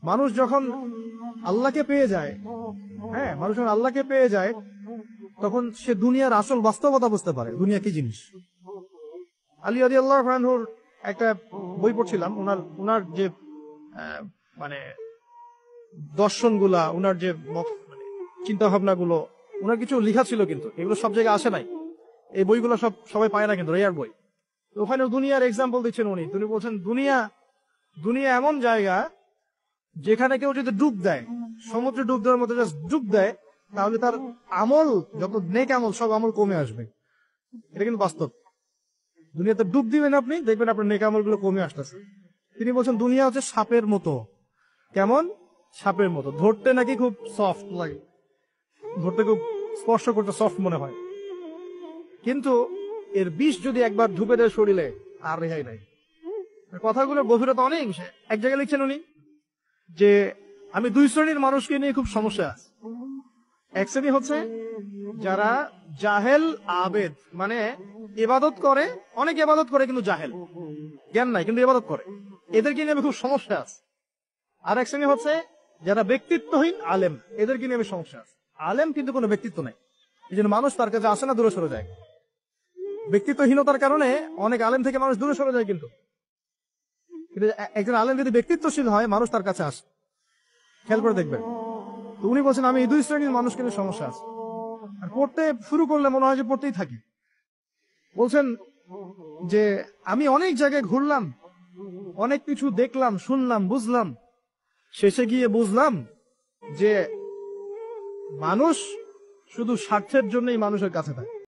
মানুষ যখন আল্লাহকে পেয়ে যায়, হ্যাঁ, মানুষ যখন আল্লাহকে পেয়ে যায় তখন সে দুনিয়ার আসল বাস্তবতা বুঝতে পারে, দুনিয়া কি জিনিস। আলী রাদিয়াল্লাহু আনহুর একটা বই পড়ছিলাম, উনার যে মানে দর্শন গুলা, উনার যে চিন্তা ভাবনা গুলো, উনার কিছু লেখা ছিল, কিন্তু এগুলো সব জায়গায় আসে নাই। এই বইগুলো সবাই পায় না, কিন্তু রেয়ার বই। তো ওখানে দুনিয়ার এক্সাম্পল দিচ্ছেন তিনি বলছেন দুনিয়া এমন জায়গা যেখানে কেউ যদি ডুব দেয়, সমুদ্রে ডুব দেওয়ার মতো জাস্ট ডুব দেয়, তাহলে তার আমল, যত নেক আমল, সব আমল কমে আসবে। এটা কিন্তু বাস্তব। দুনিয়াতে ডুব দিবেন আপনি, দেখবেন আপনার নেক আমল গুলো কমে আসতেছে। তিনি বলছেন দুনিয়া হচ্ছে সাপের মতো। কেমন? সাপের মতো। ধরতে নাকি খুব সফট লাগে, ধরতে খুব, স্পর্শ করতে সফট মনে হয়, কিন্তু এর বিষ যদি একবার ঢুকে দেয় শরীরে, আর রেহাই নাই। কথাগুলোর গভীরতা অনেক। এক জায়গায় লিখছেন উনি যে আমি দুই শ্রেণীর মানুষকে নিয়ে খুব সমস্যা আছে। এক শ্রেণী হচ্ছে যারা জাহেল আবেদ, মানে ইবাদত করে, অনেক ইবাদত করে কিন্তু জাহেল, জ্ঞান নাই কিন্তু ইবাদত করে, এদেরকে নিয়ে আমি খুব সমস্যা আছে। আর এক শ্রেণী হচ্ছে যারা ব্যক্তিত্বহীন আলেম, এদেরকে নিয়ে আমি সমস্যা আছে। আলেম কিন্তু কোনো ব্যক্তিত্ব নাই, এই জন্য মানুষ তার কাছে আসে না, দূরে সরে যায়। ব্যক্তিত্বহীনতার কারণে অনেক আলেম থেকে মানুষ দূরে সরে যায়, কিন্তু একজন আলেম যদি ব্যক্তিত্বশীল হয়, মানুষ তার কাছে আসে। খেয়াল করে দেখবেন। তো উনি বলছেন আমি এই দুই শ্রেণীর মানুষকে নিয়ে সমস্যা আছে, আর পড়তে শুরু করলে মনে হয় যে পড়তেই থাকি। বলছেন যে আমি অনেক জায়গায় ঘুরলাম, অনেক কিছু দেখলাম, শুনলাম, বুঝলাম, শেষে গিয়ে বুঝলাম যে মানুষ শুধু স্বার্থের জন্যই মানুষের কাছে থাকে।